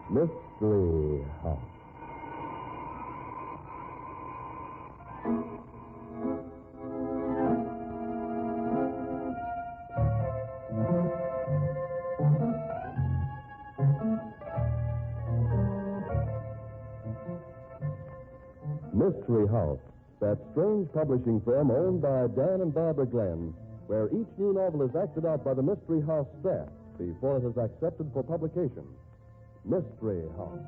Mystery House. Mystery House, that strange publishing firm owned by Dan and Barbara Glenn, where each new novel is acted out by the Mystery House staff before it is accepted for publication. Mystery House.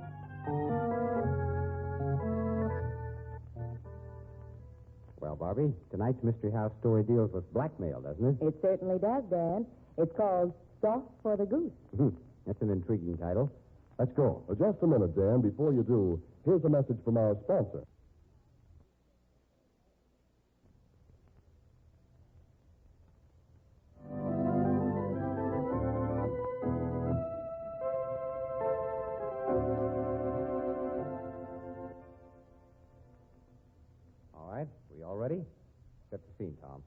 Well, Barbie, tonight's Mystery House story deals with blackmail, doesn't it? It certainly does, Dan. It's called Sauce for the Goose. That's an intriguing title. Let's go. Just a minute, Dan. Before you do, here's a message from our sponsor. All right, we all ready? Set the scene, Tom.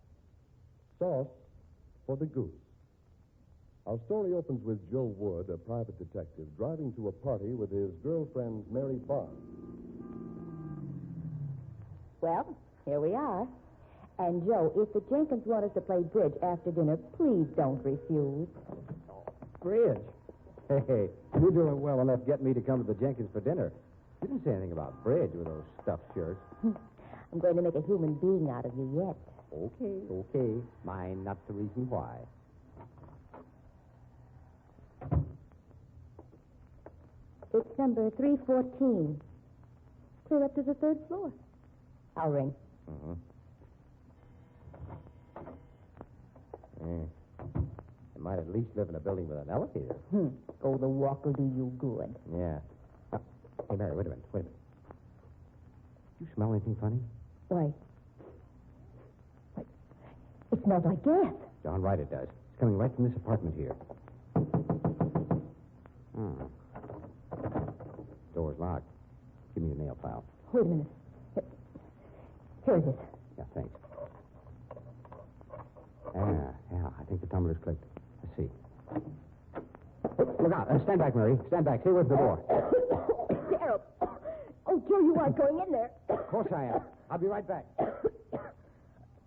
Sauce for the Goose. Our story opens with Joe Wood, a private detective, driving to a party with his girlfriend, Mary Barnes. Well, here we are. And, Joe, if the Jenkins want us to play bridge after dinner, please don't refuse. Bridge? Hey, you're doing well enough getting me to come to the Jenkins for dinner. You didn't say anything about bridge with those stuffed shirts. I'm going to make a human being out of you yet. Okay. Mind not the reason why. It's number 314. Clear up to the third floor. I'll ring. Mm-hmm. You might at least live in a building with an elevator. Oh, the walk will do you good. Yeah. Hey, Mary, wait a minute. You smell anything funny? Why? It smells like gas. Darn right it does. It's coming right from this apartment here. Door's locked. Give me your nail file. Wait a minute. Here it is. Yeah, thanks. Yeah, I think the tumbler's clicked. Let's see. Oh, look out. Stand back, Mary. Stand back. Stay away from the door. Terrible. Oh, Joe, you aren't going in there. Of course I am. I'll be right back.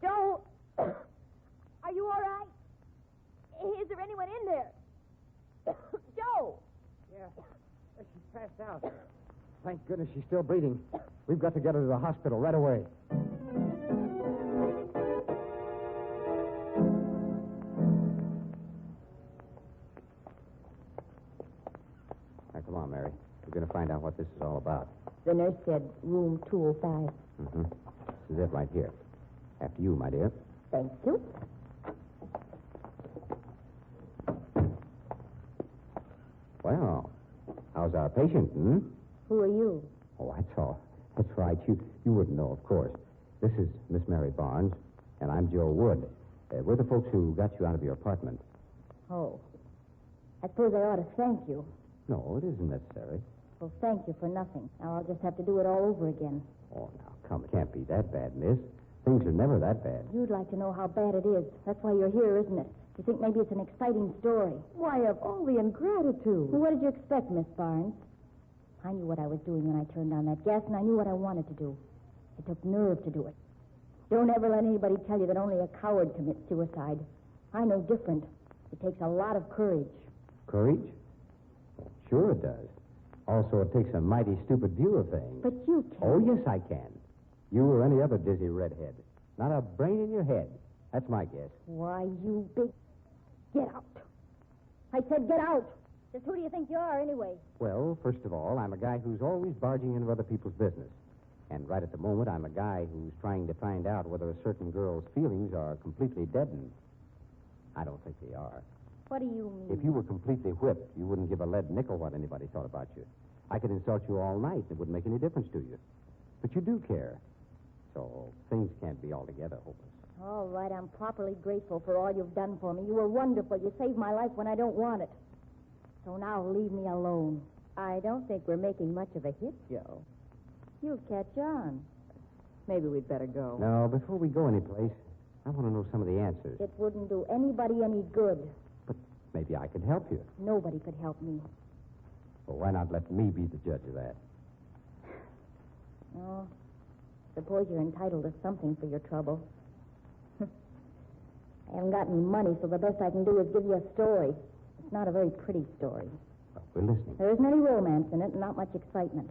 Joe, are you all right? Is there anyone in there? Joe! Yeah, she's passed out. Thank goodness she's still breathing. We've got to get her to the hospital right away. Now, come on, Mary. We're going to find out what this is all about. The nurse said room 205. Mm-hmm. This is it right here. After you, my dear. Thank you. Well, how's our patient, Who are you? Oh, that's all. That's right. You wouldn't know, of course. This is Miss Mary Barnes, and I'm Joe Wood. We're the folks who got you out of your apartment. Oh. I suppose I ought to thank you. No, it isn't necessary. Well, thank you for nothing. Now I'll just have to do it all over again. Oh, now, come. It can't be that bad, miss. Things are never that bad. You'd like to know how bad it is. That's why you're here, isn't it? You think maybe it's an exciting story. Why, of all the ingratitude. Well, what did you expect, Miss Barnes? I knew what I was doing when I turned on that gas, and I knew what I wanted to do. It took nerve to do it. Don't ever let anybody tell you that only a coward commits suicide. I know different. It takes a lot of courage. Courage? Sure it does. Also, it takes a mighty stupid view of things. But you can't. Oh, yes, I can. You or any other dizzy redhead. Not a brain in your head. That's my guess. Why, you big... Get out. I said get out. Just who do you think you are, anyway? Well, first of all, I'm a guy who's always barging into other people's business. And right at the moment, I'm a guy who's trying to find out whether a certain girl's feelings are completely deadened. I don't think they are. What do you mean? If you were completely whipped, you wouldn't give a lead nickel what anybody thought about you. I could insult you all night. It wouldn't make any difference to you. But you do care. So things can't be altogether hopeless. All right, I'm properly grateful for all you've done for me. You were wonderful. You saved my life when I don't want it. So now leave me alone. I don't think we're making much of a hit, Joe. You'll catch on. Maybe we'd better go. No, before we go anyplace, I want to know some of the answers. It wouldn't do anybody any good. But maybe I could help you. Nobody could help me. Well, why not let me be the judge of that? Oh, suppose you're entitled to something for your trouble. I haven't got any money, so the best I can do is give you a story. It's not a very pretty story. Well, we're listening. There isn't any romance in it and not much excitement.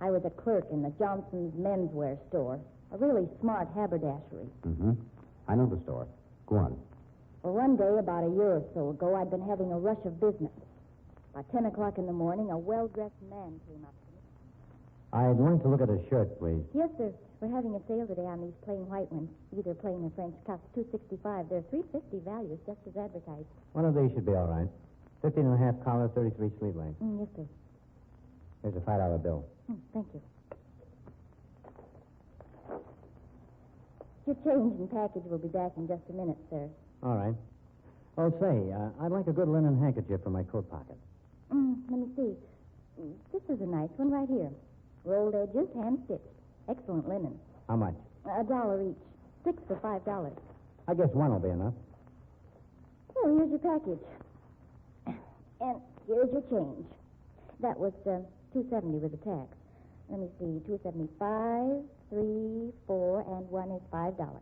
I was a clerk in the Johnson's menswear store, a really smart haberdashery. Mm-hmm. I know the store. Go on. Well, one day, about a year or so ago, I'd been having a rush of business. About 10 o'clock in the morning, a well-dressed man came up to me. I'd like to look at a shirt, please. Yes, sir. We're having a sale today on these plain white ones, either plain or French cuffs, $2.65. They're $3.50 values, just as advertised. One of these should be all right. 15 and a half collar, 33 sleeve length. Yes, sir. Here's a $5 bill. Thank you. Your change and package will be back in just a minute, sir. All right. Oh, say, I'd like a good linen handkerchief for my coat pocket. Let me see. This is a nice one right here. Rolled edges, hand-stitched. Excellent linen. How much? $1 each. 6 for $5. I guess one will be enough. Oh, here's your package. And here's your change. That was $2.70 with the tax. Let me see. $2.75, 3, 4, and 1 is $5.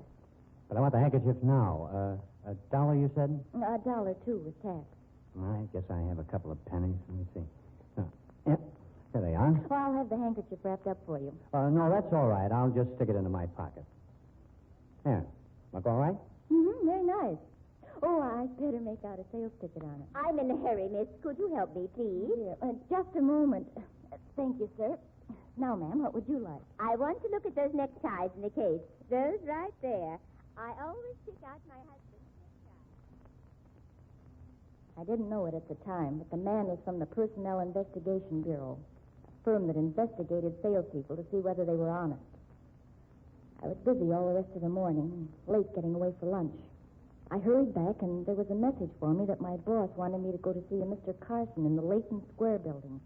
But I want the handkerchief now. $1, you said? $1 too with tax. I guess I have a couple of pennies. Let me see. Yep. There they are. Well, I'll have the handkerchief wrapped up for you. No, that's all right. I'll just stick it into my pocket. There. Look all right? Very nice. Oh, I'd better make out a sales ticket on it. I'm in a hurry, miss. Could you help me, please? Here, just a moment. Thank you, sir. Now, ma'am, what would you like? I want to look at those neckties in the case. Those right there. I always pick out my husband's neckties. I didn't know it at the time, but the man was from the Personnel Investigation Bureau, a firm that investigated salespeople to see whether they were honest. I was busy all the rest of the morning and late getting away for lunch. I hurried back, and there was a message for me that my boss wanted me to go to see a Mr. Carson in the Leighton Square building.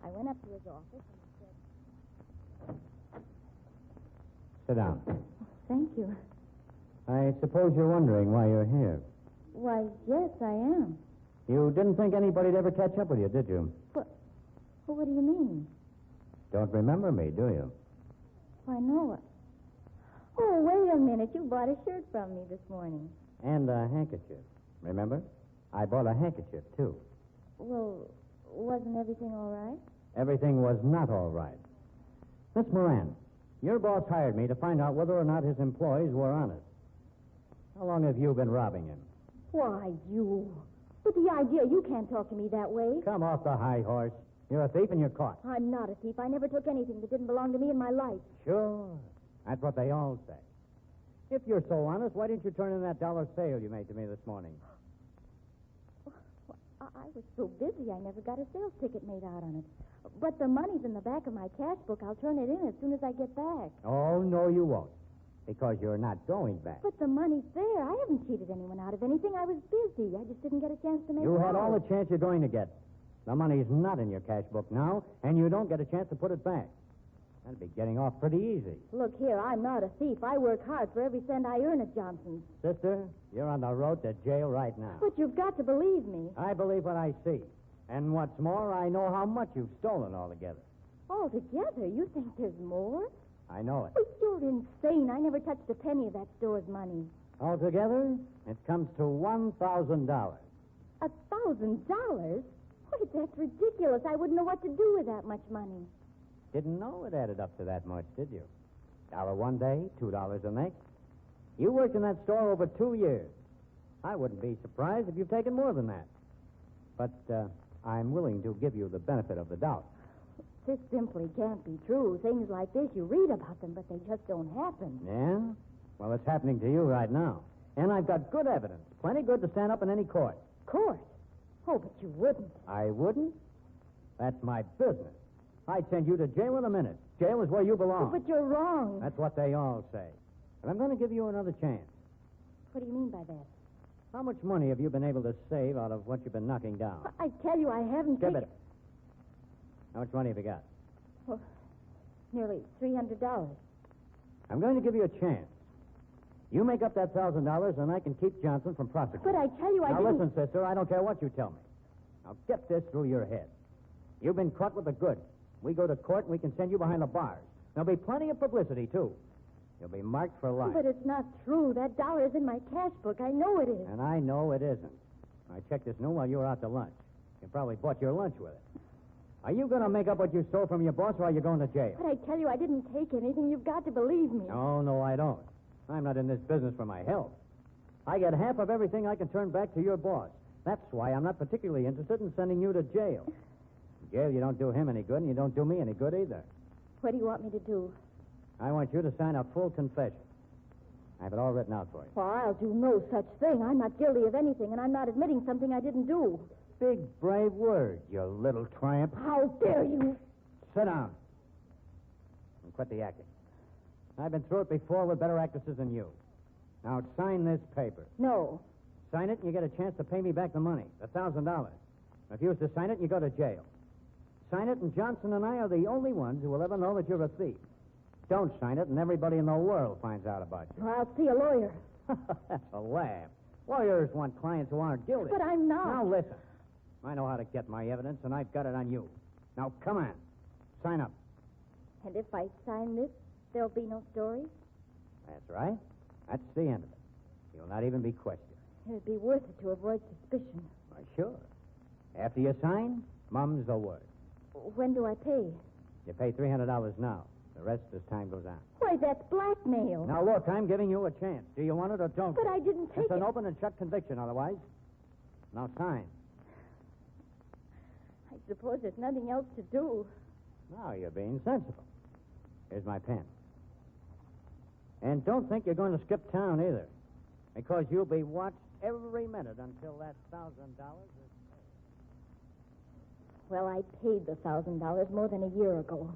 I went up to his office and he said... Sit down. Thank you. I suppose you're wondering why you're here. Why, yes, I am. You didn't think anybody'd ever catch up with you, did you? What do you mean? Don't remember me, do you? Why, no. Oh, wait a minute. You bought a shirt from me this morning. And a handkerchief. Remember? I bought a handkerchief, too. Well, wasn't everything all right? Everything was not all right. Miss Moran, your boss hired me to find out whether or not his employees were honest. How long have you been robbing him? Why, you. But the idea, you can't talk to me that way. Come off the high horse. You're a thief and you're caught. I'm not a thief. I never took anything that didn't belong to me in my life. Sure. That's what they all say. If you're so honest, why didn't you turn in that $1 sale you made to me this morning? I was so busy, I never got a sales ticket made out on it. But the money's in the back of my cash book. I'll turn it in as soon as I get back. Oh, no, you won't. Because you're not going back. But the money's there. I haven't cheated anyone out of anything. I was busy. I just didn't get a chance to make it You had out. all the chance you're going to get. The money's not in your cash book now, and you don't get a chance to put it back. That'd be getting off pretty easy. Look here, I'm not a thief. I work hard for every cent I earn at Johnson's. Sister, you're on the road to jail right now. But you've got to believe me. I believe what I see. And what's more, I know how much you've stolen altogether. Altogether? You think there's more? I know it. Oh, you're insane. I never touched a penny of that store's money. Altogether, it comes to $1,000. $1,000? Why, that's ridiculous. I wouldn't know what to do with that much money. Didn't know it added up to that much, did you? $1 one day, $2 the next. You worked in that store over 2 years. I wouldn't be surprised if you've taken more than that. But I'm willing to give you the benefit of the doubt. This simply can't be true. Things like this, you read about them, but they just don't happen. Yeah? Well, it's happening to you right now. And I've got good evidence. Plenty good to stand up in any court. Court? Oh, but you wouldn't. I wouldn't? That's my business. I'd send you to jail in a minute. Jail is where you belong. But you're wrong. That's what they all say. And I'm going to give you another chance. What do you mean by that? How much money have you been able to save out of what you've been knocking down? I tell you, I haven't Give taken... it. How much money have you got? Well, nearly $300. I'm going to give you a chance. You make up that $1,000, and I can keep Johnson from prosecuting. But I tell you, I Now, didn't... listen, sister, I don't care what you tell me. Now, get this through your head. You've been caught with the goods. We go to court and we can send you behind the bars. There'll be plenty of publicity, too. You'll be marked for life. But it's not true. That dollar is in my cash book. I know it is. And I know it isn't. I checked this note while you were out to lunch. You probably bought your lunch with it. Are you going to make up what you stole from your boss, or are you going to jail? But I tell you, I didn't take anything. You've got to believe me. No, I don't. I'm not in this business for my health. I get half of everything I can turn back to your boss. That's why I'm not particularly interested in sending you to jail. In jail, you don't do him any good, and you don't do me any good either. What do you want me to do? I want you to sign a full confession. I have it all written out for you. Well, I'll do no such thing. I'm not guilty of anything, and I'm not admitting something I didn't do. Big, brave word, you little tramp. How dare you? Sit down. And quit the acting. I've been through it before with better actresses than you. Now, sign this paper. No. Sign it, and you get a chance to pay me back the money, the $1,000. Refuse to sign it, and you go to jail. Sign it, and Johnson and I are the only ones who will ever know that you're a thief. Don't sign it, and everybody in the world finds out about you. Well, I'll see a lawyer. That's a laugh. Lawyers want clients who aren't guilty. But I'm not. Now, listen. I know how to get my evidence, and I've got it on you. Now, come on. Sign up. And if I sign this, there'll be no story? That's right. That's the end of it. You'll not even be questioned. It'd be worth it to avoid suspicion. Why, sure. After you sign, mum's the word. When do I pay? You pay $300 now. The rest as time goes on. Why, that's blackmail. Now, look, I'm giving you a chance. Do you want it or don't? But I didn't take It's an it. open and shut conviction otherwise. Now, sign. I suppose there's nothing else to do. Now you're being sensible. Here's my pen. And don't think you're going to skip town either, because you'll be watched every minute until that $1,000 is paid. Well, I paid the $1,000 more than a year ago.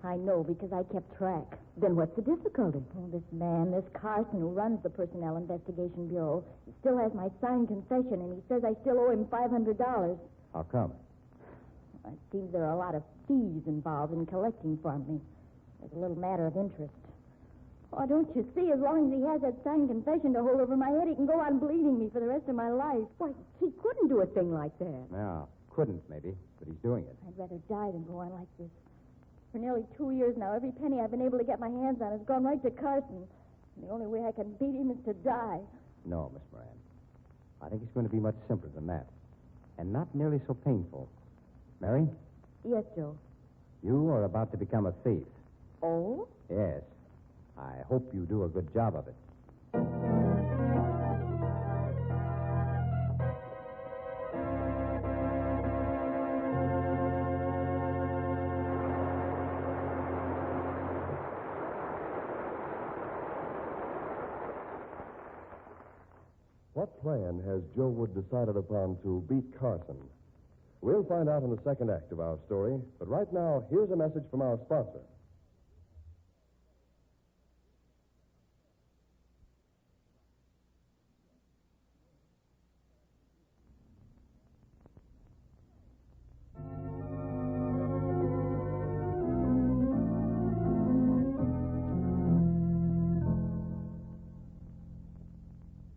I know, because I kept track. Then what's the difficulty? Oh, this man, this Carson, who runs the Personnel Investigation Bureau, he still has my signed confession, and he says I still owe him $500. How come? It seems there are a lot of fees involved in collecting from me. There's a little matter of interest. Oh, don't you see? As long as he has that signed confession to hold over my head, he can go on bleeding me for the rest of my life. Why, he couldn't do a thing like that. Yeah, couldn't, maybe, but he's doing it. I'd rather die than go on like this. For nearly 2 years now, every penny I've been able to get my hands on has gone right to Carson. And the only way I can beat him is to die. No, Miss Moran. I think it's going to be much simpler than that. And not nearly so painful. Mary, Yes, Joe. you are about to become a thief. Oh? Yes. I hope you do a good job of it. What plan has Joe Wood decided upon to beat Carson? We'll find out in the second act of our story, but right now, here's a message from our sponsor.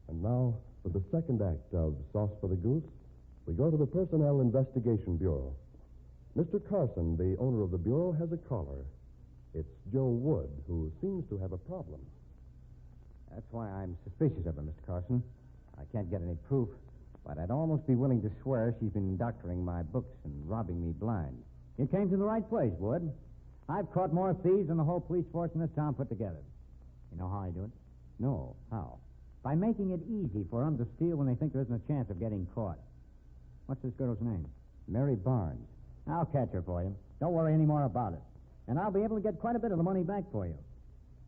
And now, for the second act of Sauce for the Goose, we go to the Personnel Investigation Bureau. Mr. Carson, the owner of the Bureau, has a caller. It's Joe Wood, who seems to have a problem. That's why I'm suspicious of her, Mr. Carson. I can't get any proof, but I'd almost be willing to swear she's been doctoring my books and robbing me blind. You came to the right place, Wood. I've caught more thieves than the whole police force in this town put together. You know how I do it? No. How? By making it easy for them to steal when they think there isn't a chance of getting caught. What's this girl's name? Mary Barnes. I'll catch her for you. Don't worry any more about it. And I'll be able to get quite a bit of the money back for you.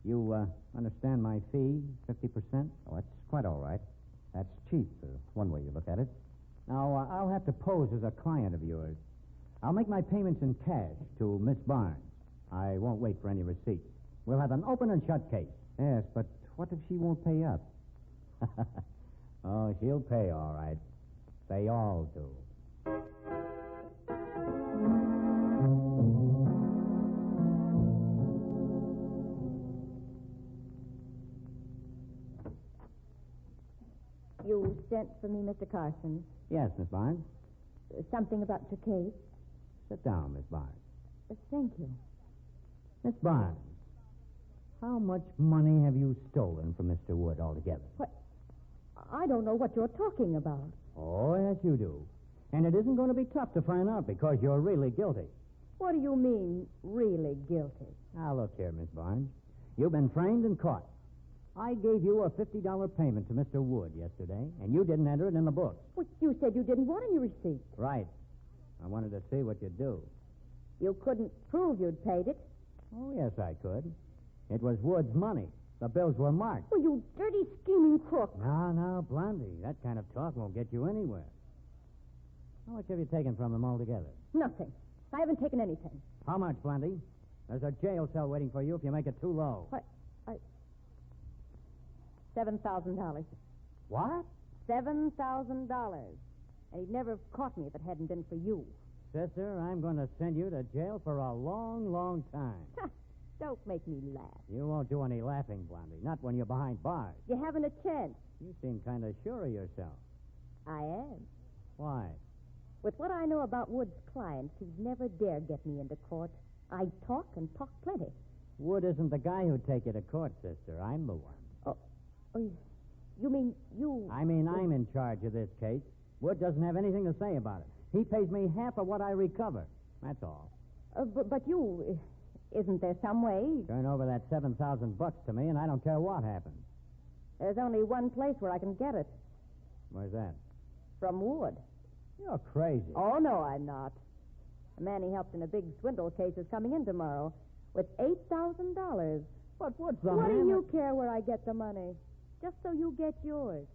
You understand my fee, 50%? Oh, that's quite all right. That's cheap, one way you look at it. Now, I'll have to pose as a client of yours. I'll make my payments in cash to Miss Barnes. I won't wait for any receipts. We'll have an open and shut case. Yes, but what if she won't pay up? Oh, she'll pay all right. They all do. You sent for me, Mr. Carson. Yes, Miss Barnes. something about your case? Sit down, Miss Barnes. Thank you. Miss Barnes, how much money have you stolen from Mr. Wood altogether? What? I don't know what you're talking about. Oh, yes, you do. And it isn't going to be tough to find out because you're really guilty. What do you mean, really guilty? Now, look here, Miss Barnes. You've been framed and caught. I gave you a $50 payment to Mr. Wood yesterday, and you didn't enter it in the book. Well, you said you didn't want any receipt. Right. I wanted to see what you'd do. You couldn't prove you'd paid it. Oh, yes, I could. It was Wood's money. The bills were marked. Well, you dirty, scheming crook. Now, Blondie, that kind of talk won't get you anywhere. How much have you taken from them altogether? Nothing. I haven't taken anything. How much, Blondie? There's a jail cell waiting for you if you make it too low. What? $7,000. What? $7,000. And he'd never have caught me if it hadn't been for you. Sister, I'm going to send you to jail for a long, long time. Don't make me laugh. You won't do any laughing, Blondie. Not when you're behind bars. You haven't a chance. You seem kind of sure of yourself. I am. Why? With what I know about Wood's clients, he'd never dare get me into court. I talk and talk plenty. Wood isn't the guy who'd take you to court, sister. I'm the one. Oh, you mean you... I mean, I'm in charge of this case. Wood doesn't have anything to say about it. He pays me half of what I recover. That's all. But you... Isn't there some way? Turn over that $7,000 to me, and I don't care what happens. There's only one place where I can get it. Where's that? From Wood. You're crazy. Oh, no, I'm not. The man he helped in a big swindle case is coming in tomorrow with $8,000. But what's the What do you care where I get the money? Just so you get yours.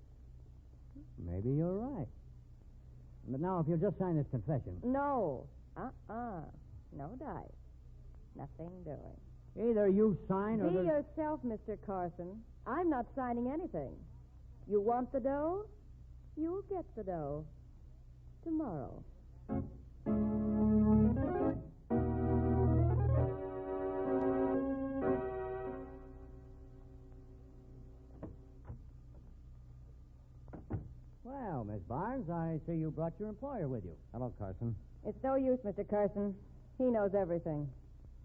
Maybe you're right. But now, if you'll just sign this confession. No. No dice. Nothing doing. Either you sign or... Be yourself, Mr. Carson. I'm not signing anything. You want the dough? You'll get the dough. Tomorrow. Well, Miss Barnes, I see you brought your employer with you. Hello, Carson. It's no use, Mr. Carson. He knows everything.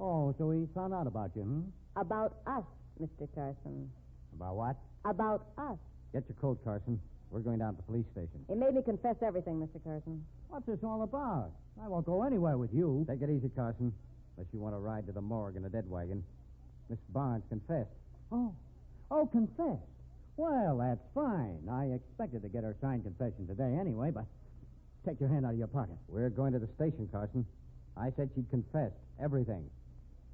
Oh, so he found out about you, hmm? About us, Mr. Carson. About what? About us. Get your coat, Carson. We're going down to the police station. He made me confess everything, Mr. Carson. What's this all about? I won't go anywhere with you. Take it easy, Carson. Unless you want to ride to the morgue in a dead wagon. Miss Barnes confessed. Oh, confessed. Well, that's fine. I expected to get her signed confession today anyway, but take your hand out of your pocket. We're going to the station, Carson. I said she'd confessed everything.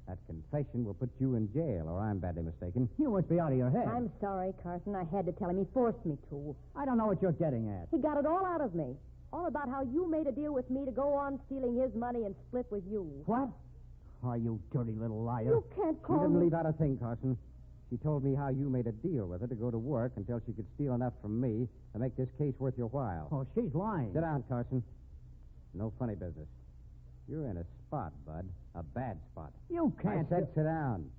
That confession will put you in jail, or I'm badly mistaken. You must be out of your head. I'm sorry, Carson. I had to tell him. He forced me to. I don't know what you're getting at. He got it all out of me. All about how you made a deal with me to go on stealing his money and split with you. What? Oh, you dirty little liar. You can't call You didn't me... leave out a thing, Carson. She told me how you made a deal with her to go to work until she could steal enough from me to make this case worth your while. Oh, she's lying. Sit down, Carson. No funny business. You're in a spot, Bud. A bad spot. You can't. I said sit down.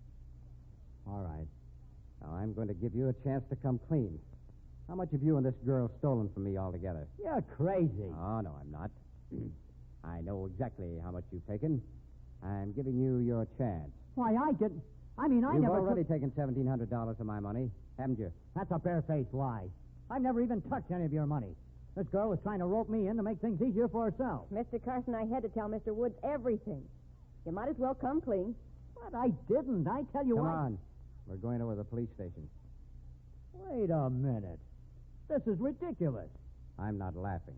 All right. Now, I'm going to give you a chance to come clean. How much have you and this girl stolen from me altogether? You're crazy. Oh, no, I'm not. I know exactly how much you've taken. I'm giving you your chance. Why, You've already taken $1,700 of my money, haven't you? That's a barefaced lie. I've never even touched any of your money. This girl was trying to rope me in to make things easier for herself. Mr. Carson, I had to tell Mr. Woods everything. You might as well come clean. But I didn't. I tell you what. Come on. We're going over to the police station. Wait a minute. This is ridiculous. I'm not laughing.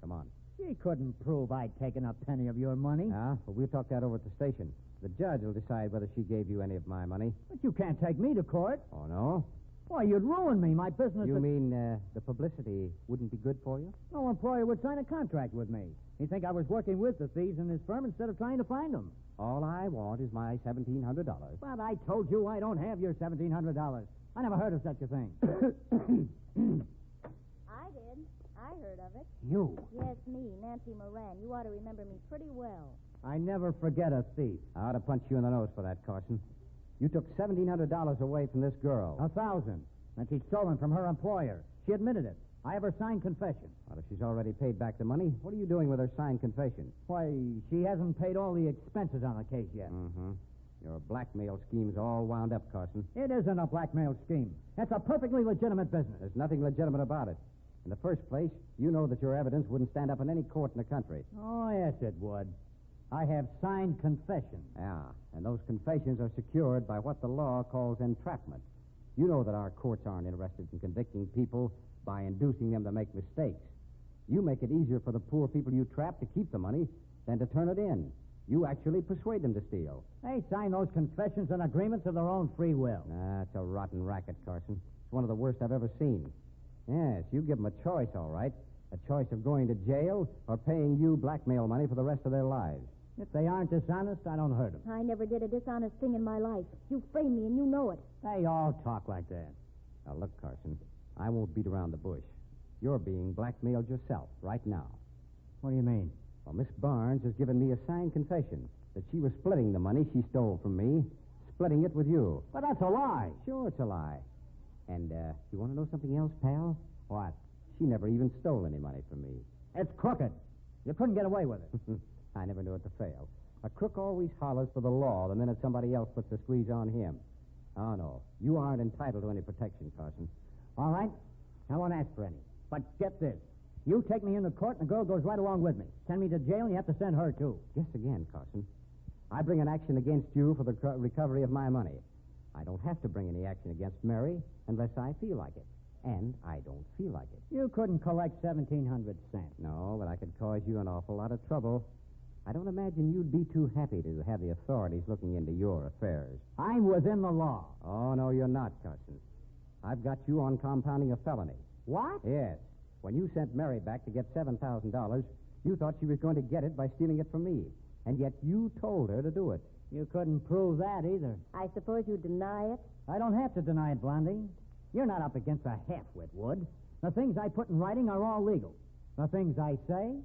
Come on. She couldn't prove I'd taken a penny of your money. Well, we'll talk that over at the station. The judge will decide whether she gave you any of my money. But you can't take me to court. Oh, no? Why, you'd ruin me. My business... You mean the publicity wouldn't be good for you? No employer would sign a contract with me. He'd think I was working with the thieves in his firm instead of trying to find them. All I want is my $1,700. But I told you I don't have your $1,700. I never heard of such a thing. I did. I heard of it. You? Yes, me, Nancy Moran. You ought to remember me pretty well. I never forget a thief. I ought to punch you in the nose for that, Carson. You took $1,700 away from this girl. $1,000. And she'd stolen from her employer. She admitted it. I have her signed confession. Well, if she's already paid back the money, what are you doing with her signed confession? Why, she hasn't paid all the expenses on the case yet. Mm-hmm. Your blackmail scheme's all wound up, Carson. It isn't a blackmail scheme. It's a perfectly legitimate business. There's nothing legitimate about it. In the first place, you know that your evidence wouldn't stand up in any court in the country. Oh, yes, it would. I have signed confessions. Yeah, and those confessions are secured by what the law calls entrapment. You know that our courts aren't interested in convicting people by inducing them to make mistakes. You make it easier for the poor people you trap to keep the money than to turn it in. You actually persuade them to steal. They sign those confessions and agreements of their own free will. It's a rotten racket, Carson. It's one of the worst I've ever seen. Yes, you give them a choice, all right. A choice of going to jail or paying you blackmail money for the rest of their lives. If they aren't dishonest, I don't hurt them. I never did a dishonest thing in my life. You framed me, and you know it. They all talk like that. Now, look, Carson, I won't beat around the bush. You're being blackmailed yourself right now. What do you mean? Well, Miss Barnes has given me a signed confession that she was splitting the money she stole from me, splitting it with you. But that's a lie. Sure, it's a lie. And, you want to know something else, pal? What? She never even stole any money from me. It's crooked. You couldn't get away with it. I never knew it to fail. A crook always hollers for the law the minute somebody else puts the squeeze on him. Oh, no. You aren't entitled to any protection, Carson. All right. I won't ask for any. But get this. You take me into court, and the girl goes right along with me. Send me to jail, and you have to send her, too. Guess again, Carson. I bring an action against you for the recovery of my money. I don't have to bring any action against Mary unless I feel like it. And I don't feel like it. You couldn't collect 1,700 cents. No, but I could cause you an awful lot of trouble. I don't imagine you'd be too happy to have the authorities looking into your affairs. I'm within the law. Oh, no, you're not, Carson. I've got you on compounding a felony. What? Yes. When you sent Mary back to get $7,000, you thought she was going to get it by stealing it from me. And yet you told her to do it. You couldn't prove that either. I suppose you deny it? I don't have to deny it, Blondie. You're not up against a half-wit, Wood. The things I put in writing are all legal. The things I say,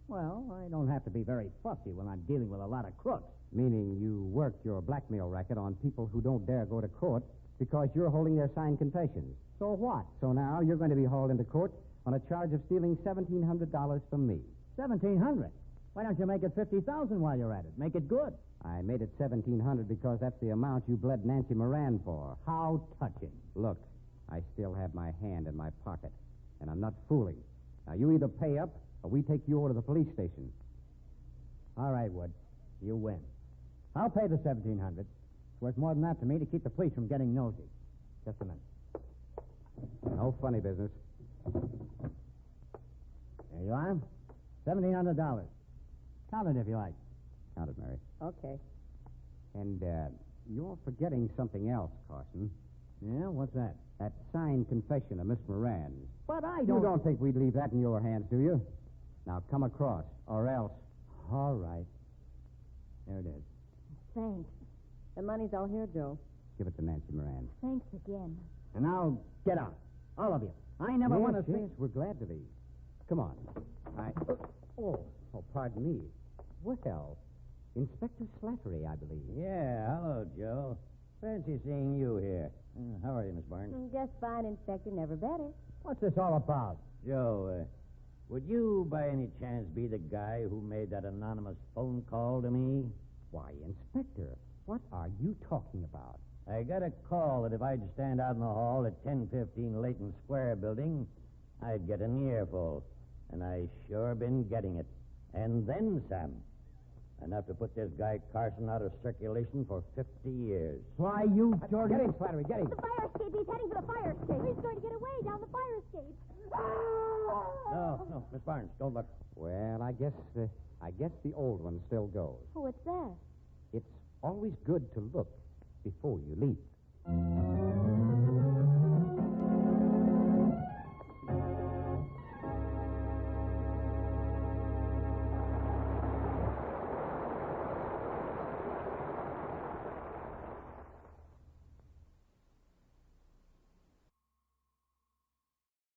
well, I don't have to be very fussy when I'm dealing with a lot of crooks. Meaning you work your blackmail racket on people who don't dare go to court because you're holding their signed confessions. So what? So now you're going to be hauled into court on a charge of stealing $1,700 from me. $1,700? Why don't you make it $50,000 while you're at it? Make it good. I made it $1,700 because that's the amount you bled Nancy Moran for. How touching. Look, I still have my hand in my pocket, and I'm not fooling. Now, you either pay up or we take you over to the police station. All right, Wood. You win. I'll pay the $1,700. It's worth more than that to me to keep the police from getting nosy. Just a minute. No funny business. There you are. $1,700. Count it if you like. Count it, Mary. Okay. And, you're forgetting something else, Carson. Yeah, what's that? That signed confession of Miss Moran's. But I You don't think we'd leave that in your hands, do you? Now, come across, or else. All right. There it is. Thanks. The money's all here, Joe. Give it to Nancy Moran. Thanks again. And now, get out. All of you. I never want to Yes, we're glad to leave. Come on. Oh, pardon me. Well, Inspector Slattery, I believe. Yeah, hello, Joe. Fancy seeing you here. How are you, Miss Barnes? Just fine, Inspector. Never better. What's this all about? Joe, would you by any chance be the guy who made that anonymous phone call to me? Why, Inspector, what are you talking about? I got a call that if I'd stand out in the hall at 1015 Leighton Square building, I'd get an earful. And I sure been getting it. And then some. Enough to put this guy Carson out of circulation for 50 years. Why, you Jordan... Get him, Slattery, get him. The fire escape. He's heading for the fire escape. He's going to get away down the fire escape. No, Miss Barnes, don't look. Well, I guess the old one still goes. Oh, what's that? It's always good to look before you leap.